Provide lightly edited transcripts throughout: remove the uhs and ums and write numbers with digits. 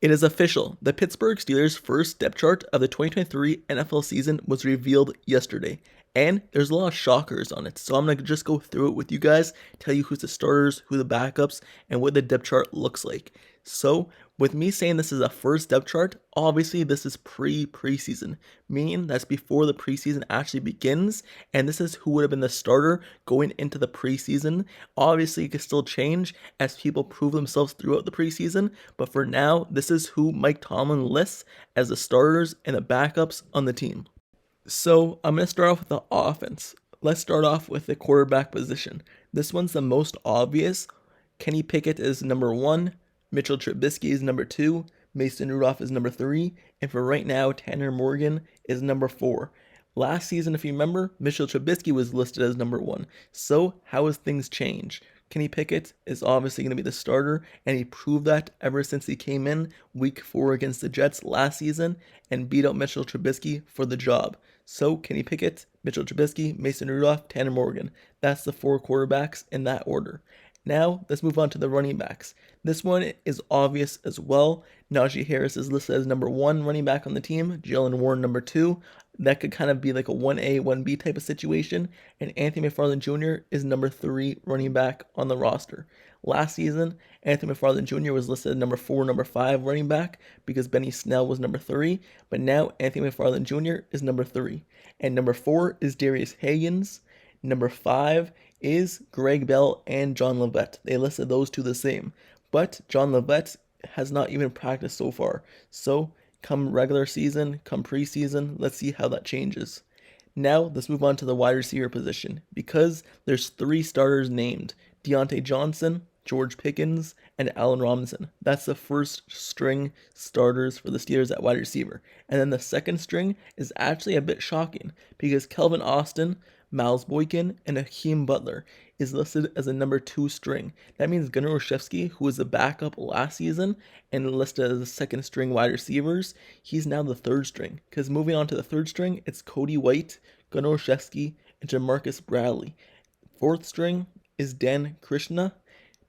It is official. The Pittsburgh Steelers' first depth chart of the 2023 NFL season was revealed yesterday. And there's a lot of shockers on it. So I'm going to just go through it with you guys, tell you who's the starters, who the backups, and what the depth chart looks like. So with me saying this is a first depth chart, obviously this is preseason, meaning that's before the preseason actually begins, and this is who would have been the starter going into the preseason. Obviously it could still change as people prove themselves throughout the preseason, but for now, this is who Mike Tomlin lists as the starters and the backups on the team. So I'm going to start off with the offense. Let's start off with the quarterback position. This one's the most obvious. Kenny Pickett is number 1. Mitchell Trubisky is number 2. Mason Rudolph is number 3. And for right now, Tanner Morgan is number 4. Last season, if you remember, Mitchell Trubisky was listed as number 1. So how has things changed? Kenny Pickett is obviously going to be the starter, and he proved that ever since he came in week 4 against the Jets last season and beat out Mitchell Trubisky for the job. So Kenny Pickett, Mitchell Trubisky, Mason Rudolph, Tanner Morgan. That's the 4 quarterbacks in that order. Now, let's move on to the running backs. This one is obvious as well. Najee Harris is listed as number 1 running back on the team. Jalen Warren number 2. That could kind of be like a 1A, 1B type of situation. And Anthony McFarland Jr. is number 3 running back on the roster. Last season, Anthony McFarland Jr. was listed as number 4, number 5 running back because Benny Snell was number 3. But now Anthony McFarland Jr. is number 3. And number 4 is Darius Higgins. Number 5 is Greg Bell and John Leavette. They listed those two the same. But John Leavette has not even practiced so far. So come regular season, come preseason, let's see how that changes. Now let's move on to the wide receiver position because there's 3 starters named. Deontay Johnson, George Pickens, and Allen Robinson. That's the first string starters for the Steelers at wide receiver. And then the second string is actually a bit shocking because Kelvin Austin, Miles Boykin, and Hakeem Butler is listed as a number 2 string. That means Gunnar Olszewski, who was a backup last season and listed as a second string wide receivers, he's now the 3rd string. Because moving on to the 3rd string, it's Cody White, Gunnar Olszewski, and Jamarcus Bradley. 4th string is Dan Krishna,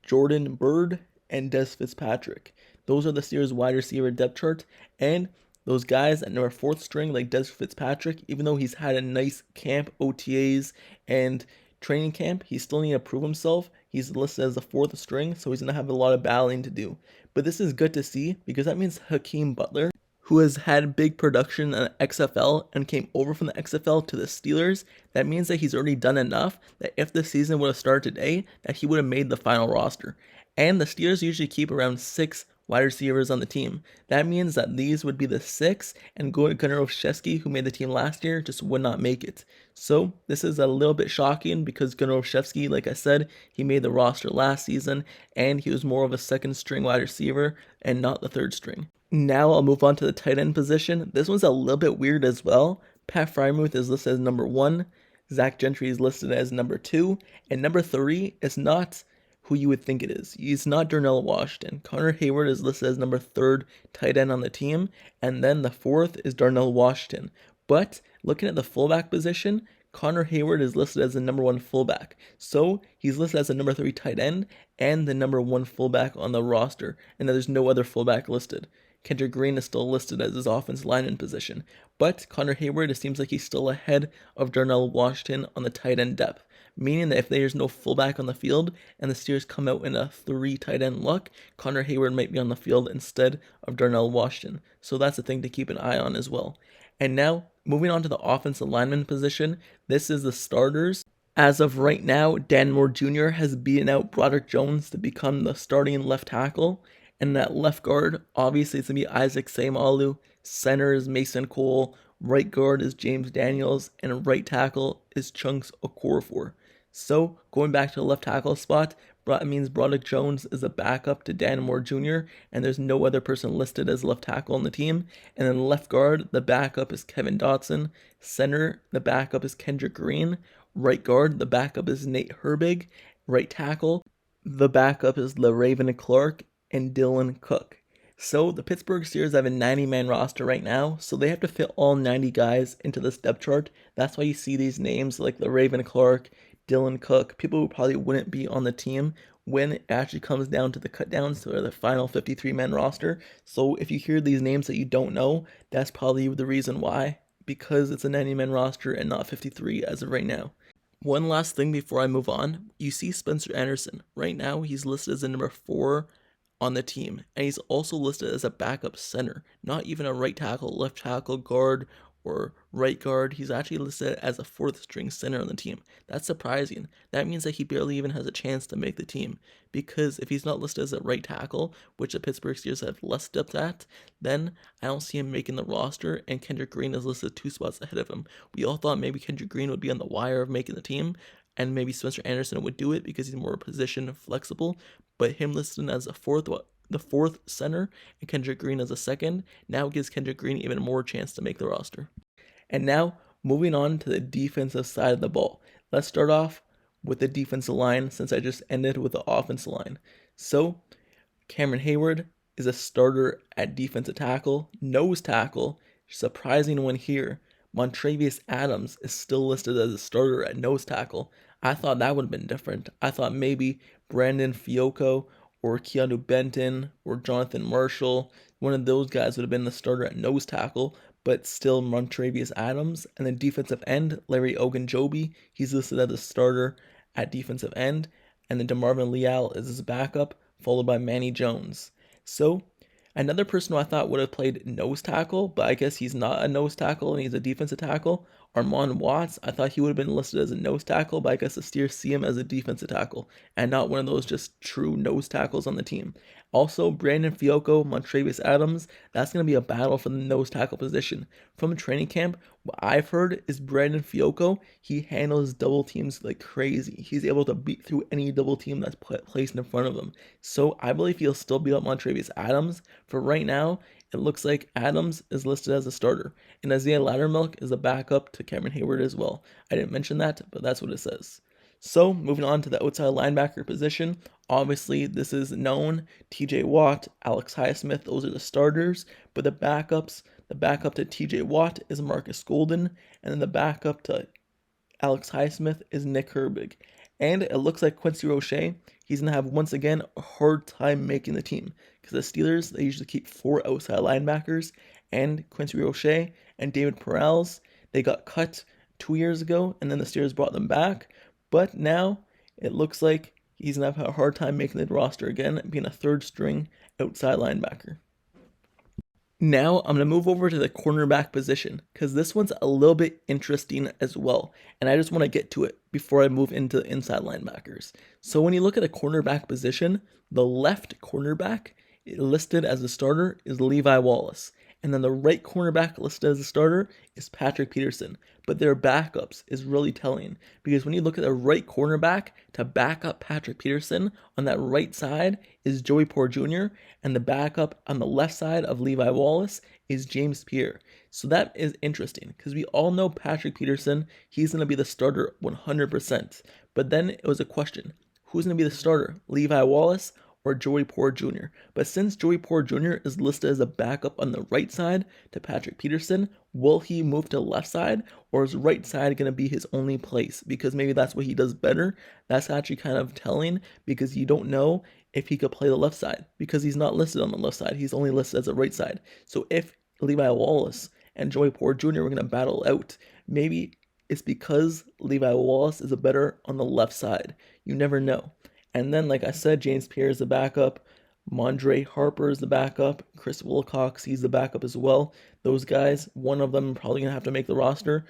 Jordan Byrd, and Des Fitzpatrick. Those are the Steelers wide receiver depth chart, and those guys at number 4th string, like Des Fitzpatrick, even though he's had a nice camp, OTAs, and training camp, he still needs to prove himself. He's listed as the 4th string, so he's going to have a lot of battling to do. But this is good to see because that means Hakeem Butler, who has had big production in the XFL and came over from the XFL to the Steelers, that means that he's already done enough that if the season would have started today, that he would have made the final roster. And the Steelers usually keep around 6 wide receivers on the team. That means that these would be the 6, and Gunnar Olszewski, who made the team last year, just would not make it. So this is a little bit shocking because Gunnar Olszewski, like I said, he made the roster last season, and he was more of a 2nd string wide receiver and not the 3rd string. Now I'll move on to the tight end position. This one's a little bit weird as well. Pat Freiermuth is listed as number 1. Zach Gentry is listed as number 2. And number 3 is not who you would think it is. He's not Darnell Washington. Connor Hayward is listed as number 3rd tight end on the team. And then the 4th is Darnell Washington. But looking at the fullback position, Connor Hayward is listed as the number 1 fullback. So he's listed as the number 3 tight end and the number 1 fullback on the roster. And there's no other fullback listed. Kendrick Green is still listed as his offensive lineman position. But Connor Hayward, it seems like he's still ahead of Darnell Washington on the tight end depth. Meaning that if there's no fullback on the field and the Steelers come out in a 3 tight end look, Connor Hayward might be on the field instead of Darnell Washington. So that's a thing to keep an eye on as well. And now, moving on to the offensive lineman position, this is the starters. As of right now, Dan Moore Jr. has beaten out Broderick Jones to become the starting left tackle. And that left guard, obviously it's going to be Isaac Seumalo. Center is Mason Cole. Right guard is James Daniels. And right tackle is Chunks Okorafor. So, going back to the left tackle spot, that means Broderick Jones is a backup to Dan Moore Jr., and there's no other person listed as left tackle on the team. And then left guard, the backup is Kevin Dotson. Center, the backup is Kendrick Green. Right guard, the backup is Nate Herbig. Right tackle, the backup is LaRaven Clark and Dylan Cook. So the Pittsburgh Steelers have a 90-man roster right now, so they have to fit all 90 guys into this depth chart. That's why you see these names like LaRaven Clark, Dylan Cook, people who probably wouldn't be on the team when it actually comes down to the cut downs to the final 53-man roster. So if you hear these names that you don't know, that's probably the reason why, because it's a 90-man roster and not 53 as of right now. One last thing before I move on, you see Spencer Anderson. Right now, he's listed as the number 4 on the team, and he's also listed as a backup center, not even a right tackle, left tackle, guard, or right guard. He's actually listed as a 4th string center on the team. That's surprising. That means that he barely even has a chance to make the team, because if he's not listed as a right tackle, which the Pittsburgh Steelers have less depth at, then I don't see him making the roster, and Kendrick Green is listed 2 spots ahead of him. We all thought maybe Kendrick Green would be on the wire of making the team, and maybe Spencer Anderson would do it because he's more position flexible, but him listed as the fourth center and Kendrick Green as a second now gives Kendrick Green even more chance to make the roster. And now moving on to the defensive side of the ball. Let's start off with the defensive line since I just ended with the offensive line. So Cameron Hayward is a starter at defensive tackle, nose tackle. Surprising one here. Montravius Adams is still listed as a starter at nose tackle. I thought that would have been different. I thought maybe Brandon Fiocco or Keanu Benton or Jonathan Marshall, one of those guys would have been the starter at nose tackle, but still Montravius Adams. And then defensive end, Larry Ogunjobi, he's listed as a starter at defensive end. And then DeMarvin Leal is his backup, followed by Manny Jones. So another person who I thought would have played nose tackle, but I guess he's not a nose tackle and he's a defensive tackle, Armand Watts. I thought he would have been listed as a nose tackle, but I guess the Steelers see him as a defensive tackle and not one of those just true nose tackles on the team. Also, Brandon Fiocco, Montravius Adams, that's going to be a battle for the nose tackle position. From training camp, what I've heard is Brandon Fiocco, he handles double teams like crazy. He's able to beat through any double team that's placed in front of him. So I believe he'll still beat up Montravius Adams. For right now, it looks like Adams is listed as a starter, and Isaiah Loudermilk is a backup to Cameron Hayward as well. I didn't mention that, but that's what it says. So, moving on to the outside linebacker position, obviously this is known. TJ Watt, Alex Highsmith, those are the starters, but the backup to TJ Watt is Marcus Golden, and then the backup to Alex Highsmith is Nick Herbig. And it looks like Quincy Roche, he's going to have once again a hard time making the team, because the Steelers, they usually keep 4 outside linebackers, and Quincy Roche and David Perales, they got cut 2 years ago, and then the Steelers brought them back. But now it looks like he's going to have a hard time making the roster again, being a 3rd string outside linebacker. Now I'm going to move over to the cornerback position because this one's a little bit interesting as well. And I just want to get to it before I move into the inside linebackers. So when you look at a cornerback position, the left cornerback listed as a starter is Levi Wallace. And then the right cornerback listed as a starter is Patrick Peterson. But their backups is really telling because when you look at the right cornerback to back up Patrick Peterson on that right side is Joey Porter Jr. and the backup on the left side of Levi Wallace is James Pierre. So that is interesting because we all know Patrick Peterson, he's going to be the starter 100%. But then it was a question, who's going to be the starter, Levi Wallace or Joey Porter Jr.? But since Joey Porter Jr. is listed as a backup on the right side to Patrick Peterson, will he move to left side, or is right side going to be his only place? Because maybe that's what he does better. That's actually kind of telling because you don't know if he could play the left side because he's not listed on the left side. He's only listed as a right side. So if Levi Wallace and Joey Porter Jr. were going to battle out, maybe it's because Levi Wallace is a better on the left side. You never know. And then, like I said, James Pierre is the backup. Mondre Harper is the backup. Chris Wilcox, he's the backup as well. Those guys, one of them probably going to have to make the roster.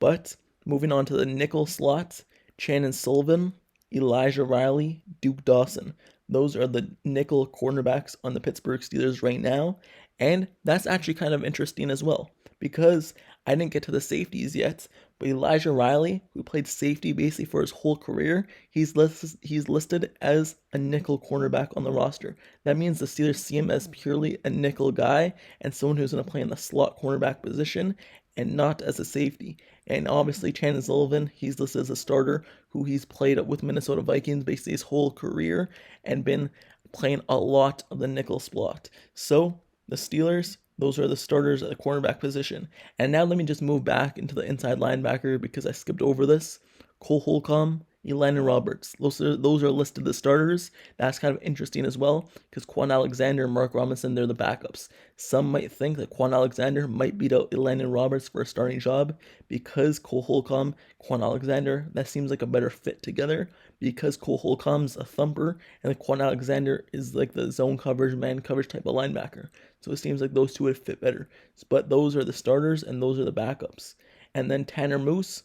But moving on to the nickel slots, Shannon Sullivan, Elijah Riley, Duke Dawson. Those are the nickel cornerbacks on the Pittsburgh Steelers right now. And that's actually kind of interesting as well because I didn't get to the safeties yet, but Elijah Riley, who played safety basically for his whole career, he's listed as a nickel cornerback on the roster. That means the Steelers see him as purely a nickel guy and someone who's going to play in the slot cornerback position and not as a safety. And obviously, Shannon Sullivan, he's listed as a starter who he's played with Minnesota Vikings basically his whole career and been playing a lot of the nickel slot. So the Steelers, those are the starters at the cornerback position. And now let me just move back into the inside linebacker because I skipped over this. Cole Holcomb Elandon Roberts. Those are listed as starters. That's kind of interesting as well because Quan Alexander and Mark Robinson, they're the backups. Some might think that Quan Alexander might beat out Elandon Roberts for a starting job because Cole Holcomb, Quan Alexander, that seems like a better fit together because Cole Holcomb's a thumper and Quan Alexander is like the zone coverage, man coverage type of linebacker. So it seems like those two would fit better. But those are the starters and those are the backups. And then Tanner Moose,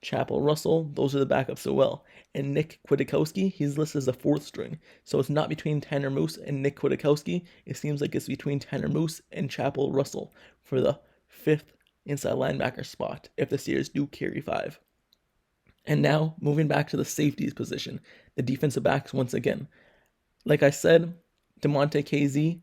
Chapel Russell, those are the backups so well. And Nick Kwiatkowski, he's listed as a fourth string. So it's not between Tanner Moose and Nick Kwiatkowski. It seems like it's between Tanner Moose and Chapel Russell for the fifth inside linebacker spot if the Steelers do carry 5. And now, moving back to the safeties position, the defensive backs once again. Like I said, DeMonte KZ,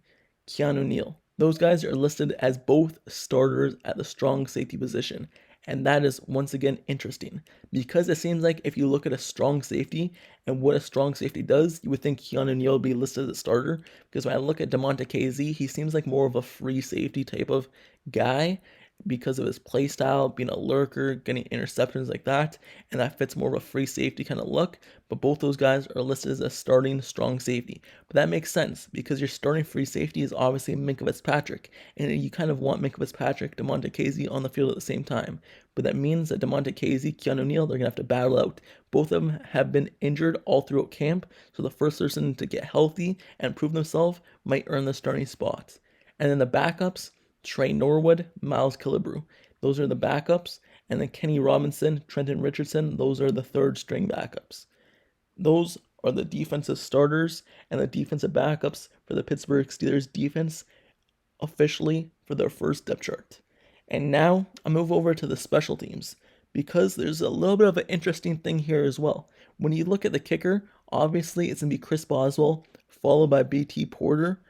Keanu Neal. Those guys are listed as both starters at the strong safety position. And that is once again interesting because it seems like if you look at a strong safety and what a strong safety does, you would think Keanu Neal would be listed as a starter. Because when I look at DeMonte KZ, he seems like more of a free safety type of guy because of his play style, being a lurker, getting interceptions like that, and that fits more of a free safety kind of look. But both those guys are listed as a starting strong safety. But that makes sense because your starting free safety is obviously Minkah Fitzpatrick, and you kind of want Minkah Fitzpatrick, DeMonte KZ on the field at the same time. But that means that DeMonte KZ, Keanu Neal, they're gonna have to battle out. Both of them have been injured all throughout camp, so the first person to get healthy and prove themselves might earn the starting spot. And then the backups, Trey Norwood, Miles Killebrew. Those are the backups. And then Kenny Robinson, Trenton Richardson, those are the third string backups. Those are the defensive starters and the defensive backups for the Pittsburgh Steelers defense officially for their first depth chart. And now I'll move over to the special teams because there's a little bit of an interesting thing here as well. When you look at the kicker, obviously it's going to be Chris Boswell followed by BT Porter.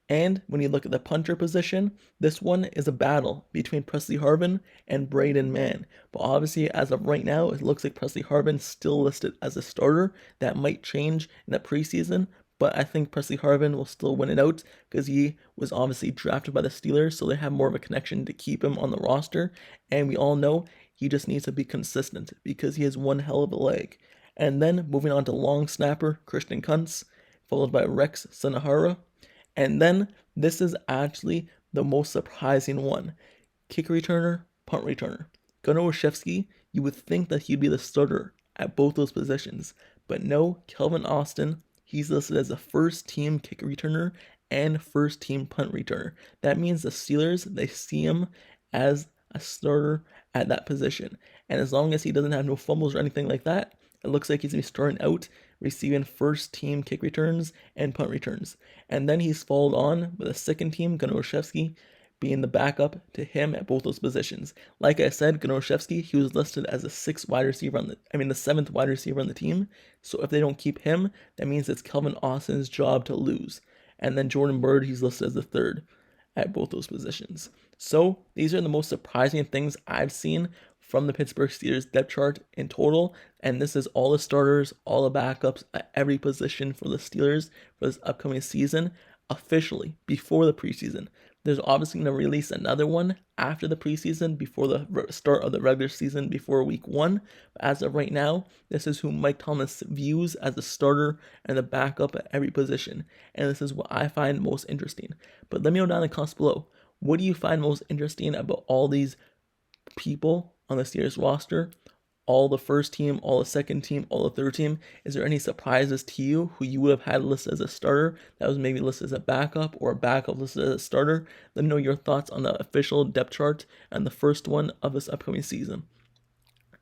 And when you look at the punter position, this one is a battle between Presley Harvin and Braden Mann. But obviously, as of right now, it looks like Presley Harvin's still listed as a starter. That might change in the preseason, but I think Presley Harvin will still win it out because he was obviously drafted by the Steelers, so they have more of a connection to keep him on the roster. And we all know he just needs to be consistent because he has one hell of a leg. And then moving on to long snapper Christian Kuntz, followed by Rex Sanahara. And then this is actually the most surprising one. Kick returner, punt returner. Gunnar Olszewski, you would think that he'd be the starter at both those positions. But no, Kelvin Austin, he's listed as a first team kick returner and first team punt returner. That means the Steelers, they see him as a starter at that position. And as long as he doesn't have no fumbles or anything like that, it looks like he's going to be starting out receiving first team kick returns and punt returns. And then he's followed on with a second team, Gunnar Olszewski, being the backup to him at both those positions. Like I said, Gunnar Olszewski, he was listed as the seventh wide receiver on the team. So if they don't keep him, that means it's Kelvin Austin's job to lose. And then Jordan Byrd, he's listed as the third at both those positions. So these are the most surprising things I've seen from the Pittsburgh Steelers depth chart in total, and this is all the starters, all the backups at every position for the Steelers for this upcoming season, officially before the preseason. There's obviously going to release another one after the preseason, before the start of the regular season, before week 1. But as of right now, this is who Mike Tomlin views as the starter and the backup at every position, and this is what I find most interesting. But let me know down in the comments below, what do you find most interesting about all these people on the Steelers roster, all the first team, all the second team, all the third team? Is there any surprises to you who you would have had listed as a starter that was maybe listed as a backup or a backup listed as a starter? Let me know your thoughts on the official depth chart and the first one of this upcoming season.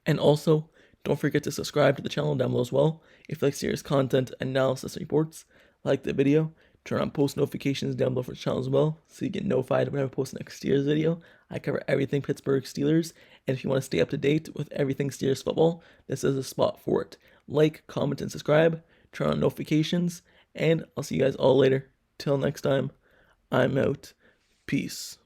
And also, don't forget to subscribe to the channel down below as well. If you like Steelers content, analysis, and reports, like the video, turn on post notifications down below for the channel as well, so you get notified whenever I post the next Steelers video. I cover everything Pittsburgh Steelers, and if you want to stay up to date with everything Steelers football, this is a spot for it. Like, comment, and subscribe, turn on notifications, and I'll see you guys all later. Till next time, I'm out. Peace.